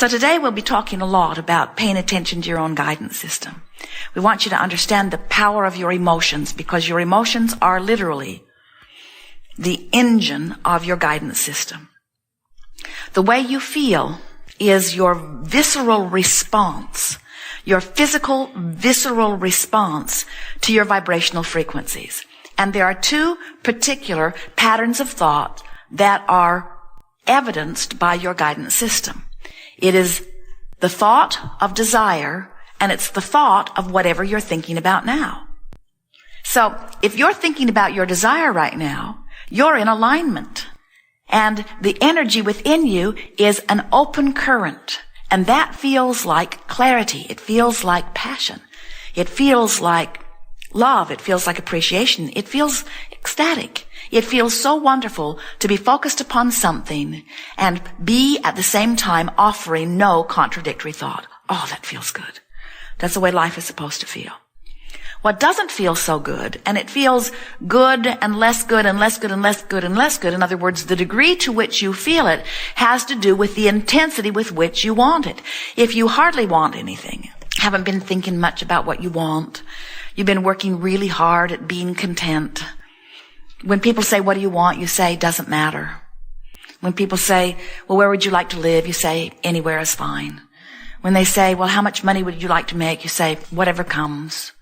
So today we'll be talking a lot about paying attention to your own guidance system. We want you to understand the power of your emotions, because your emotions are literally the engine of your guidance system. The way you feel is your visceral response, your physical visceral response to your vibrational frequencies. And there are two particular patterns of thought that are evidenced by your guidance system. It is the thought of desire, and it's the thought of whatever you're thinking about now. So if you're thinking about your desire right now, you're in alignment. And the energy within you is an open current. And that feels like clarity. It feels like passion. It feels like love. It feels like appreciation. It feels ecstatic. It feels so wonderful to be focused upon something and be at the same time offering no contradictory thought. Oh, that feels good. That's the way life is supposed to feel. What doesn't feel so good, and it feels good and less good and less good and less good and less good, in other words, the degree to which you feel it has to do with the intensity with which you want it. If you hardly want anything, haven't been thinking much about what you want, you've been working really hard at being content. When people say, what do you want? You say, doesn't matter. When people say, well, where would you like to live? You say, anywhere is fine. When they say, well, how much money would you like to make? You say, whatever comes.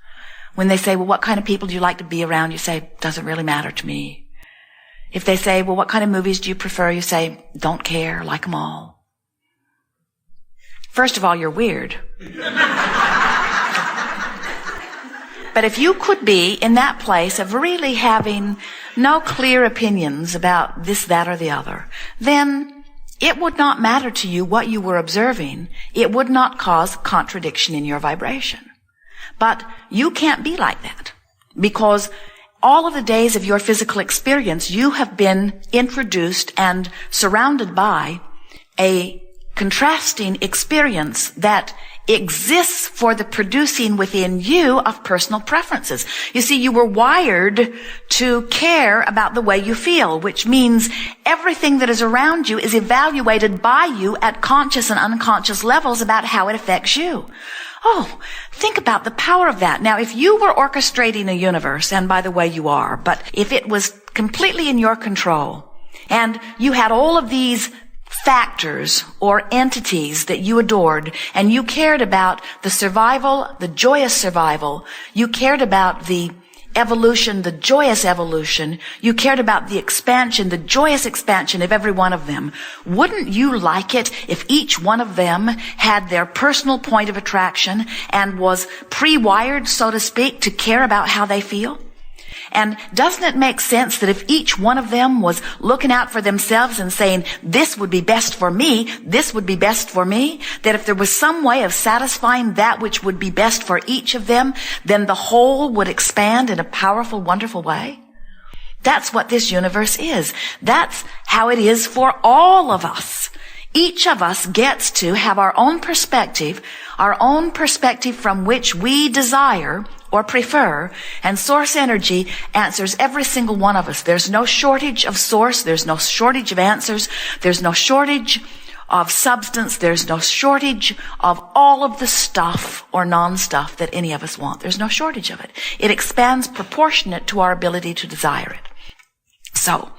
When they say, well, what kind of people do you like to be around? You say, doesn't really matter to me. If they say, well, what kind of movies do you prefer? You say, don't care, like them all. First of all, you're weird. But if you could be in that place of really having no clear opinions about this, that, or the other, then it would not matter to you what you were observing. It would not cause contradiction in your vibration. But you can't be like that, because all of the days of your physical experience, you have been introduced and surrounded by a contrasting experience that exists for the producing within you of personal preferences. You see, you were wired to care about the way you feel, which means everything that is around you is evaluated by you at conscious and unconscious levels about how it affects you. Oh, think about the power of that. Now, if you were orchestrating a universe, and by the way you are, but if it was completely in your control, and you had all of these factors or entities that you adored, and you cared about the survival, the joyous survival, you cared about the evolution, the joyous evolution, you cared about the expansion, the joyous expansion of every one of them, wouldn't you like it if each one of them had their personal point of attraction and was pre-wired, so to speak, to care about how they feel? And doesn't it make sense that if each one of them was looking out for themselves and saying, this would be best for me, this would be best for me, that if there was some way of satisfying that which would be best for each of them, then the whole would expand in a powerful, wonderful way? That's what this universe is. That's how it is for all of us. Each of us gets to have our own perspective from which we desire or prefer, and source energy answers every single one of us. There's no shortage of source, there's no shortage of answers, there's no shortage of substance, there's no shortage of all of the stuff or non-stuff that any of us want. There's no shortage of it. It expands proportionate to our ability to desire it. So,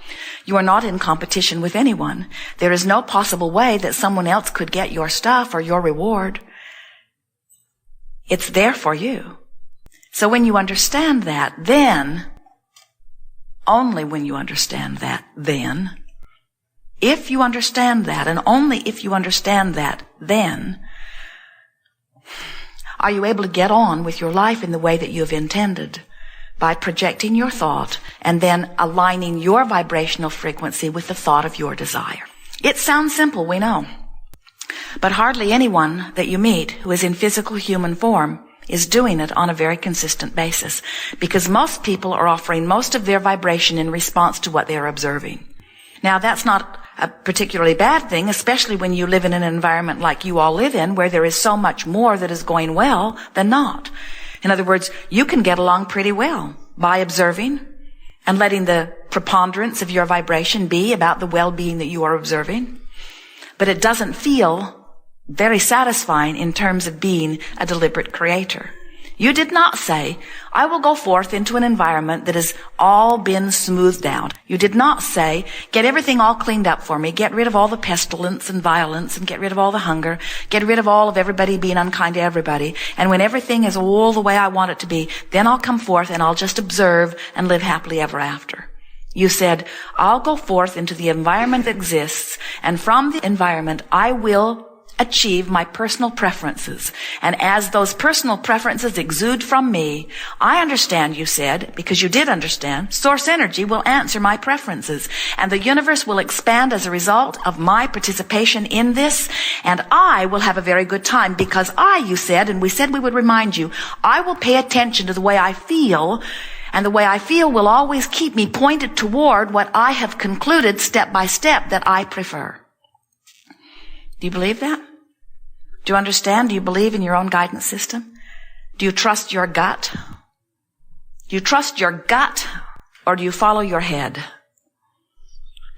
you are not in competition with anyone. There is no possible way that someone else could get your stuff or your reward. It's there for you. So when you understand that, then, only when you understand that, then, if you understand that, and only if you understand that, then, are you able to get on with your life in the way that you have intended, by projecting your thought and then aligning your vibrational frequency with the thought of your desire. It sounds simple, we know. But hardly anyone that you meet who is in physical human form is doing it on a very consistent basis, because most people are offering most of their vibration in response to what they're observing. Now, that's not a particularly bad thing, especially when you live in an environment like you all live in, where there is so much more that is going well than not. In other words, you can get along pretty well by observing and letting the preponderance of your vibration be about the well-being that you are observing. But it doesn't feel very satisfying in terms of being a deliberate creator. You did not say, I will go forth into an environment that has all been smoothed out. You did not say, get everything all cleaned up for me, get rid of all the pestilence and violence, and get rid of all the hunger, get rid of all of everybody being unkind to everybody, and when everything is all the way I want it to be, then I'll come forth and I'll just observe and live happily ever after. You said, I'll go forth into the environment that exists, and from the environment I will achieve my personal preferences. And as those personal preferences exude from me, I understand, you said, because you did understand, source energy will answer my preferences. And the universe will expand as a result of my participation in this. And I will have a very good time because you said, and we said we would remind you, I will pay attention to the way I feel. And the way I feel will always keep me pointed toward what I have concluded step by step that I prefer. Do you believe that? Do you understand? Do you believe in your own guidance system? Do you trust your gut? Do you trust your gut, or do you follow your head?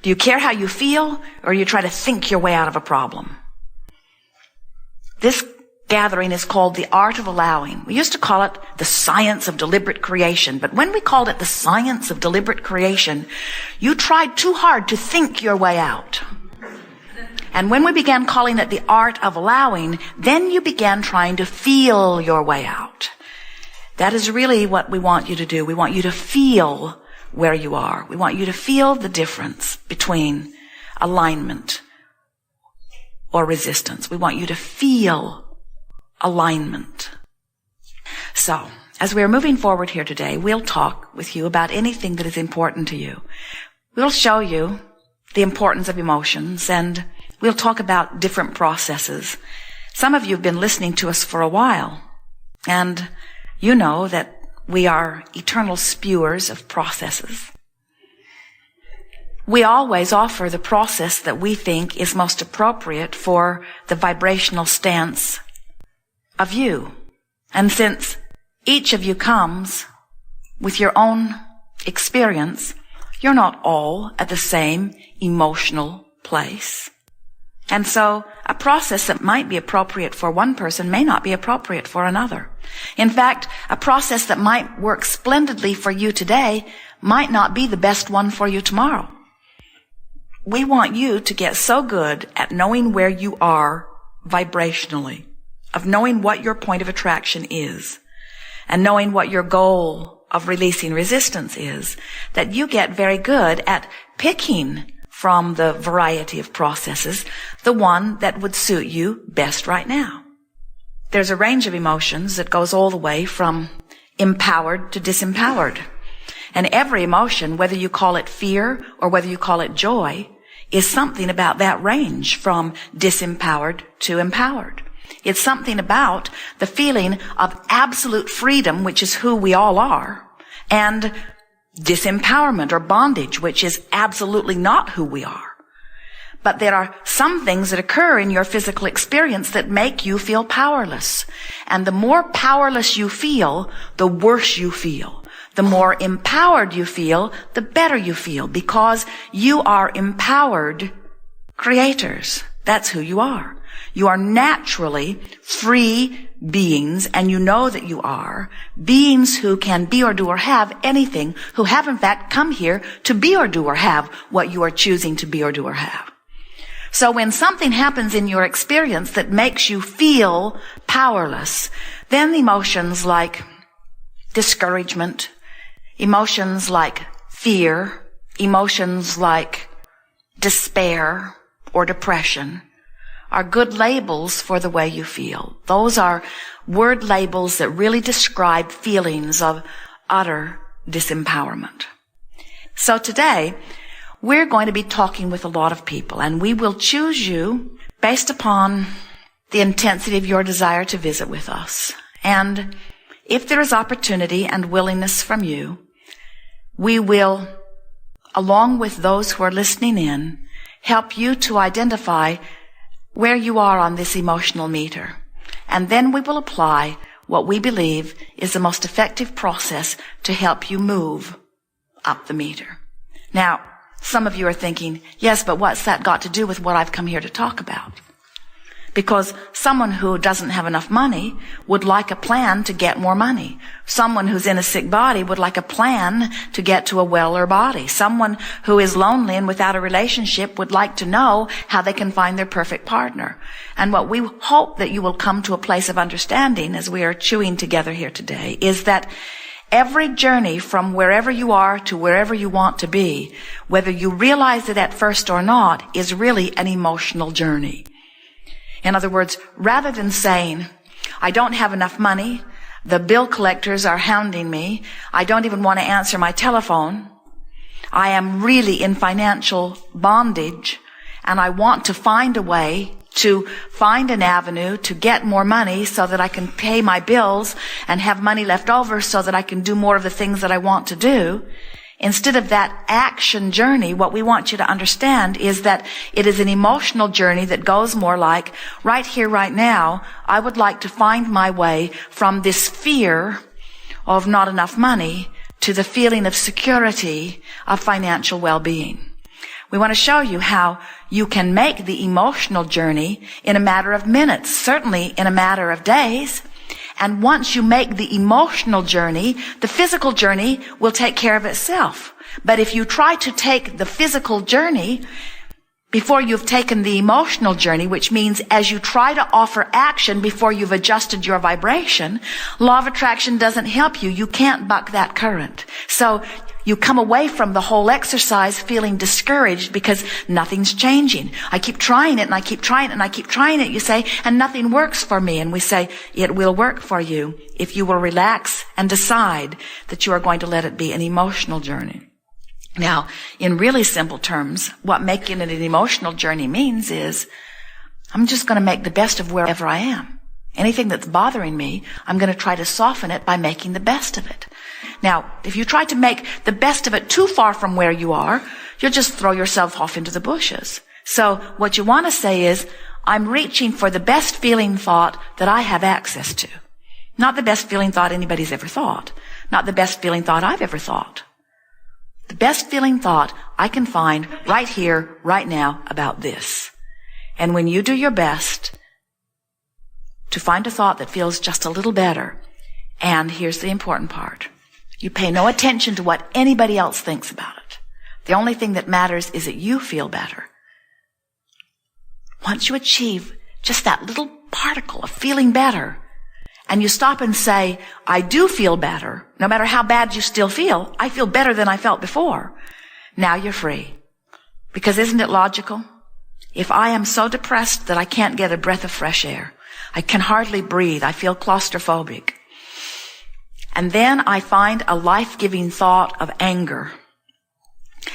Do you care how you feel, or do you try to think your way out of a problem? This gathering is called the art of allowing. We used to call it the science of deliberate creation, but when we called it the science of deliberate creation, you tried too hard to think your way out. And when we began calling it the art of allowing, then you began trying to feel your way out. That is really what we want you to do. We want you to feel where you are. We want you to feel the difference between alignment or resistance. We want you to feel alignment. So, as we are moving forward here today, we'll talk with you about anything that is important to you. We'll show you the importance of emotions, and we'll talk about different processes. Some of you have been listening to us for a while, and you know that we are eternal spewers of processes. We always offer the process that we think is most appropriate for the vibrational stance of you. And since each of you comes with your own experience, you're not all at the same emotional place. And so a process that might be appropriate for one person may not be appropriate for another. In fact, a process that might work splendidly for you today might not be the best one for you tomorrow. We want you to get so good at knowing where you are vibrationally, of knowing what your point of attraction is, and knowing what your goal of releasing resistance is, that you get very good at picking from the variety of processes the one that would suit you best right now. There's a range of emotions that goes all the way from empowered to disempowered. And every emotion, whether you call it fear or whether you call it joy, is something about that range from disempowered to empowered. It's something about the feeling of absolute freedom, which is who we all are, and disempowerment or bondage, which is absolutely not who we are. But there are some things that occur in your physical experience that make you feel powerless. And the more powerless you feel, the worse you feel. The more empowered you feel, the better you feel, because you are empowered creators. That's who you are. You are naturally free beings, and you know that you are beings who can be or do or have anything, who have in fact come here to be or do or have what you are choosing to be or do or have. So when something happens in your experience that makes you feel powerless, then emotions like discouragement, emotions like fear, emotions like despair or depression are good labels for the way you feel. Those are word labels that really describe feelings of utter disempowerment. So today, we're going to be talking with a lot of people, and we will choose you based upon the intensity of your desire to visit with us. And if there is opportunity and willingness from you, we will, along with those who are listening in, help you to identify where you are on this emotional meter. And then we will apply what we believe is the most effective process to help you move up the meter. Now, some of you are thinking, yes, but what's that got to do with what I've come here to talk about? Because someone who doesn't have enough money would like a plan to get more money. Someone who's in a sick body would like a plan to get to a weller body. Someone who is lonely and without a relationship would like to know how they can find their perfect partner. And what we hope that you will come to a place of understanding as we are chewing together here today is that every journey from wherever you are to wherever you want to be, whether you realize it at first or not, is really an emotional journey. In other words, rather than saying, I don't have enough money, the bill collectors are hounding me, I don't even want to answer my telephone, I am really in financial bondage, and I want to find a way to find an avenue to get more money so that I can pay my bills and have money left over so that I can do more of the things that I want to do. Instead of that action journey, what we want you to understand is that it is an emotional journey that goes more like, right here, right now, I would like to find my way from this fear of not enough money to the feeling of security of financial well-being. We want to show you how you can make the emotional journey in a matter of minutes, certainly in a matter of days. And once you make the emotional journey, the physical journey will take care of itself. But if you try to take the physical journey before you've taken the emotional journey, which means as you try to offer action before you've adjusted your vibration, law of attraction doesn't help you. You can't buck that current. So you come away from the whole exercise feeling discouraged because nothing's changing. I keep trying it and I keep trying it and I keep trying it, you say, and nothing works for me. And we say, it will work for you if you will relax and decide that you are going to let it be an emotional journey. Now, in really simple terms, what making it an emotional journey means is, I'm just going to make the best of wherever I am. Anything that's bothering me, I'm going to try to soften it by making the best of it. Now, if you try to make the best of it too far from where you are, you'll just throw yourself off into the bushes. So what you want to say is, I'm reaching for the best feeling thought that I have access to. Not the best feeling thought anybody's ever thought. Not the best feeling thought I've ever thought. The best feeling thought I can find right here, right now about this. And when you do your best to find a thought that feels just a little better, and here's the important part, you pay no attention to what anybody else thinks about it. The only thing that matters is that you feel better. Once you achieve just that little particle of feeling better, and you stop and say, I do feel better, no matter how bad you still feel, I feel better than I felt before. Now you're free. Because isn't it logical? If I am so depressed that I can't get a breath of fresh air, I can hardly breathe, I feel claustrophobic, and then I find a life-giving thought of anger,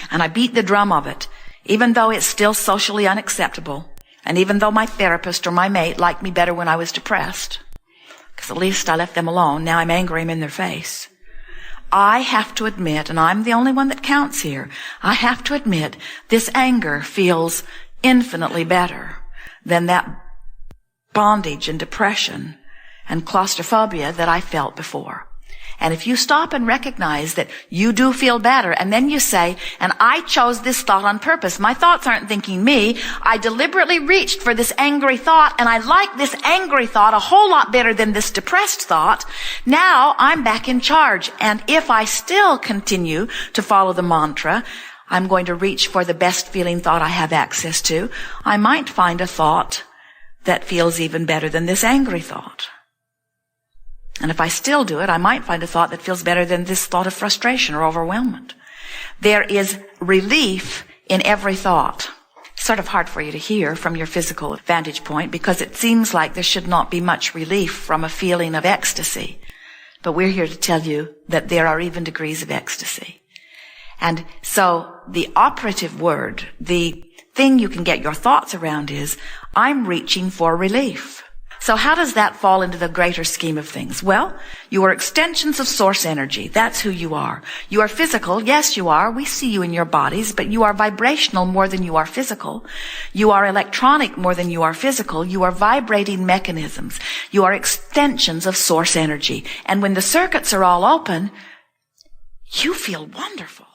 and I beat the drum of it, even though it's still socially unacceptable, and even though my therapist or my mate liked me better when I was depressed, because at least I left them alone. Now I'm angry, I'm in their face. I have to admit, and I'm the only one that counts here, I have to admit this anger feels infinitely better than that bondage and depression and claustrophobia that I felt before. And if you stop and recognize that you do feel better, and then you say, and I chose this thought on purpose. My thoughts aren't thinking me. I deliberately reached for this angry thought, and I like this angry thought a whole lot better than this depressed thought. Now I'm back in charge. And if I still continue to follow the mantra, I'm going to reach for the best feeling thought I have access to, I might find a thought that feels even better than this angry thought. And if I still do it, I might find a thought that feels better than this thought of frustration or overwhelmment. There is relief in every thought. It's sort of hard for you to hear from your physical vantage point because it seems like there should not be much relief from a feeling of ecstasy. But we're here to tell you that there are even degrees of ecstasy. And so the operative word, the thing you can get your thoughts around is, I'm reaching for relief. So how does that fall into the greater scheme of things? Well, you are extensions of source energy. That's who you are. You are physical. Yes, you are. We see you in your bodies, but you are vibrational more than you are physical. You are electronic more than you are physical. You are vibrating mechanisms. You are extensions of source energy. And when the circuits are all open, you feel wonderful.